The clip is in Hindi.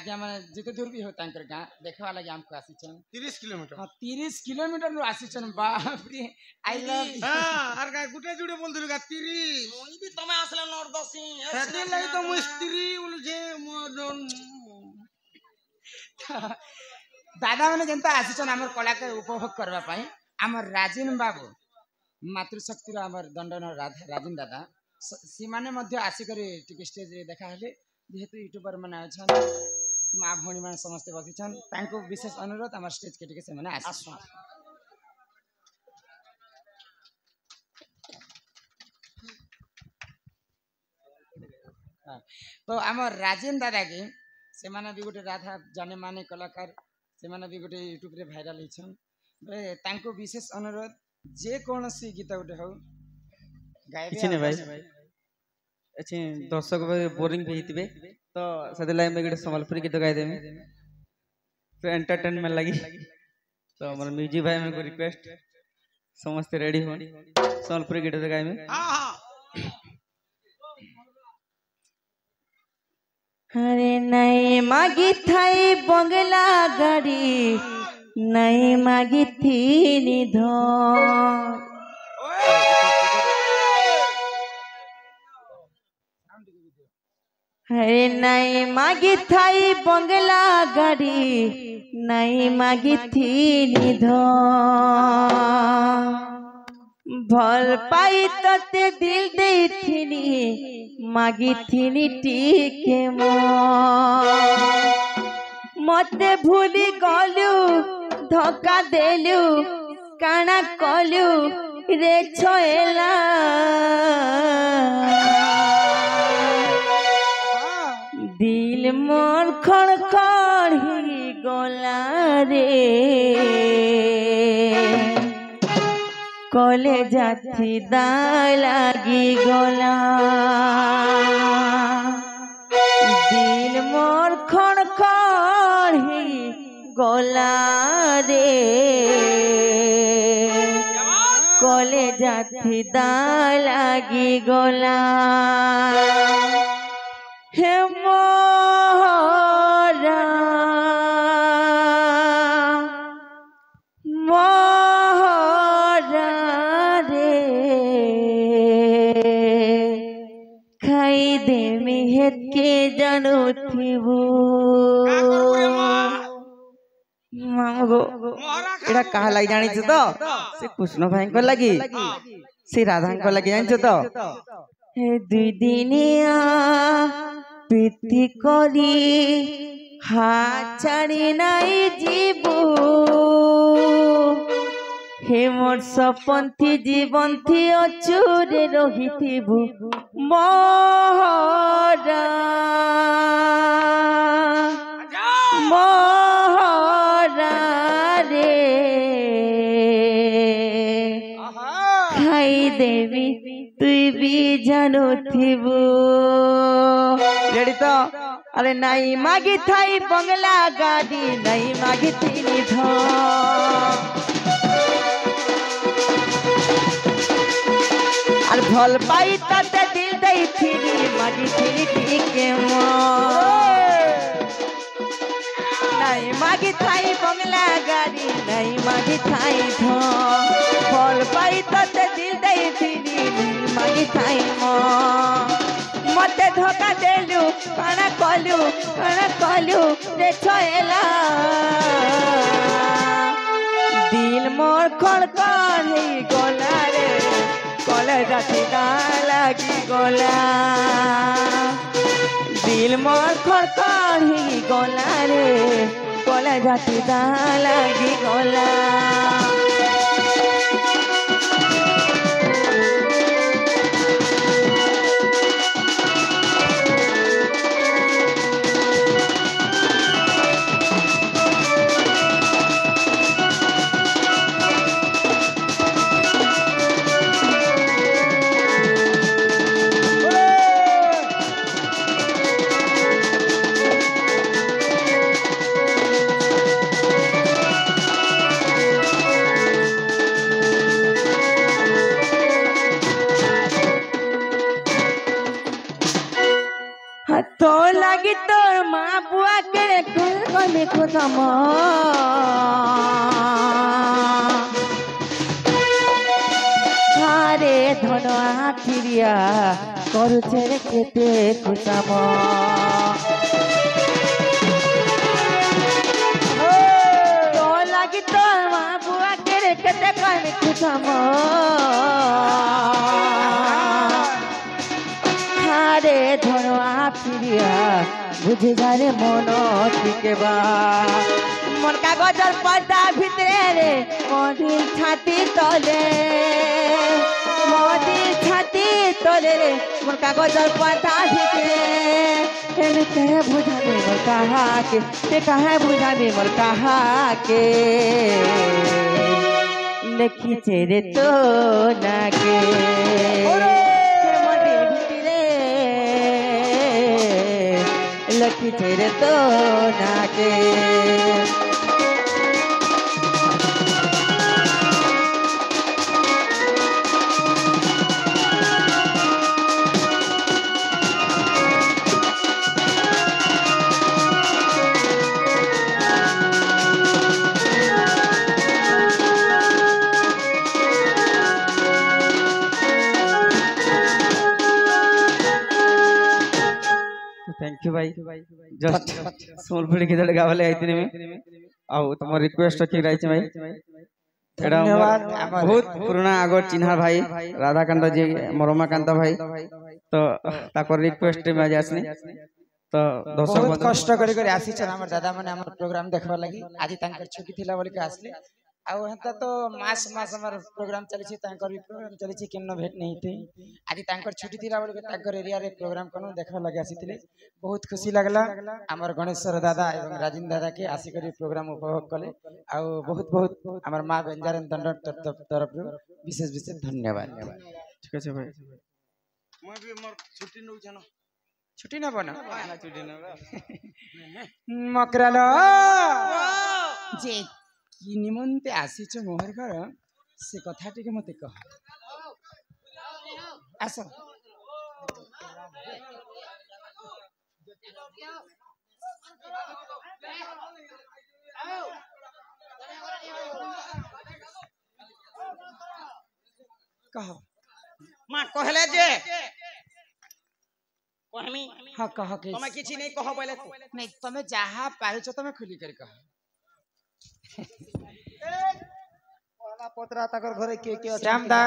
आज्ञा माने जिते दूर भी हो तांकर गां देखवा लगे हमको आसीचन 30 किलोमीटर हां 30 किलोमीटर लो आसीचन बाप रे आई लव हां आर का गुटे जुड़े बोल दिलु का 30 मुई भी तमे आसले नरदसी हेती लई तो मु स्त्री बोलु जे दादा माने जनता आसीचन हमर कला के उपभोग करबा पई हमर राजीन बाबू मातृशक्ति हमर दंडन राजीन दादा सीमाने मध्य आसी करी टिके स्टेज रे देखा हले जेहेतु यूट्यूबर माने अछन माँ भौणी माने समस्त बसिछन तांको विशेष अनुरोध हमर स्टेज के टिके से माने आसु तो हमर राजीन दादा के से माने भी गोटे राधा जाने माने कलाकार से माने भी गोटे यूट्यूब रे वायरल हिछन तांको विशेष अनुरोध जे कोनसी गीत उठे हो गाइबे किछ ने भाई अच्छे दर्शक बोरिंग भी हितबे तो सदे लाइन में गटे संबलपुरी गीत गाय देमे तो एंटरटेनमेंट लगी तो हमर म्यूजिक भाई में को रिक्वेस्ट समस्त रेडी हो संबलपुरी गीत गाय में हां हां अरे नहीं मागी थाई बंगला गाड़ी नहीं मागी थी निधन अरे नहीं मागी थाई बंगला गाड़ी नहीं मागी थी निधन भल पाई तते दिल देथिनी मागी थिनी टीके मते भूली गलु धोखा देलु काना कलु रे छोएला दिल मोर खड़खड़ ही गोला रे कले जाती दा लागी गोला दिल मोर खड़खड़ ही गोला रे कले जाती दा लागी गोला हे मोरा खाई दे मेहत के जानो थिबू मामगो एड़ा कहा लगी जानी तो से कृष्ण भाई को लगी से राधा को लगी जानी तो हे दुई दिनिया प्रीति करी हाथ छाड़ी नाई जीबू हे मोर सपन थी जीवन थी अचूरे रहिथिबु मोहरा मोहरा रे खाई देवी तुई भी जानो थिबु रेडी तो अरे नहीं मागी थाई बंगला गाड़ी नहीं मागी थी निधन और भल पाई तते दिल दई थी मागी थी टीके नहीं मागी थाई बंगला गाड़ी नहीं मागी थाई भल पाई तते दिल दई थी मागी थाई मते धोखा देलु काना कलु रे छोएला दिल मोर खड़खड़ ही गोला रे कले जाती दा लागी गोला दिल मोर खड़खड़ ही गोला रे कले जाती दा लागी गोला কেড়ে কমে কোথাম আরে ধন আঠিরিয়া করছে রে কেতে খুশাম তো লাগি তোর মা বুয়া কেড়ে কেতে কমে খুশাম আরে ধন আঠিরিয়া বুঝে যারে মন টিকেবা মন কাগজের পর্দা ভিতরে রে মদির ছাতি তলে মদির ছাতি তলে রে মন কাগজের পর্দা ভিতরে এনে কহে বুঝাবে মোর কাহাকে তে কহে বুঝাবে মোর কাহাকে লিখিছে রে তো নাকে মদির ভিতরে লিখিছে রে তো নাকে थैंक यू भाई जस्ट सोलपुरी गीत गावले आइतने में आउ तुम रिक्वेस्ट रखी रही भाई धन्यवाद बहुत पुराना आगो चिन्हा भाई राधाकांत जी मरमाकांत भाई तो ताकर रिक्वेस्ट में आज आसनी तो दर्शक बहुत कष्ट करी करी आसी छन हमर दादा माने हमर प्रोग्राम देखबा लागि आज तांकर छुट्टी थिला बोली के आसले आ हेता तो मास मास हमर प्रोग्राम चली छी तांकर भी प्रोग्राम चली छी केनो भेट नहीं थी आज तांकर छुट्टी थिला बोली के तांकर एरिया रे प्रोग्राम कोनो देखबा लागि आसीथिले बहुत खुशी लागला हमर गणेश्वर दादा एवं राजिन दादा के आसी करी प्रोग्राम उपभोग कले आ बहुत बहुत हमर मां बेंजारन दंड तरफ विशेष विशेष धन्यवाद ठीक है भाई मैं भी मोर छुट्टी नउ जानो छुट्टी न बना मकरालो जे कि निमंते आसीछ मोहर घर से कथा टिके मते कह आस कह मां कहले जे कहमी हाँ कह के तमे किछि नहीं कह पहिले तू नहीं तमे जहाँ पारुछ तमे खुली कर कह पहला पत्रा तकर घरे के श्याम दा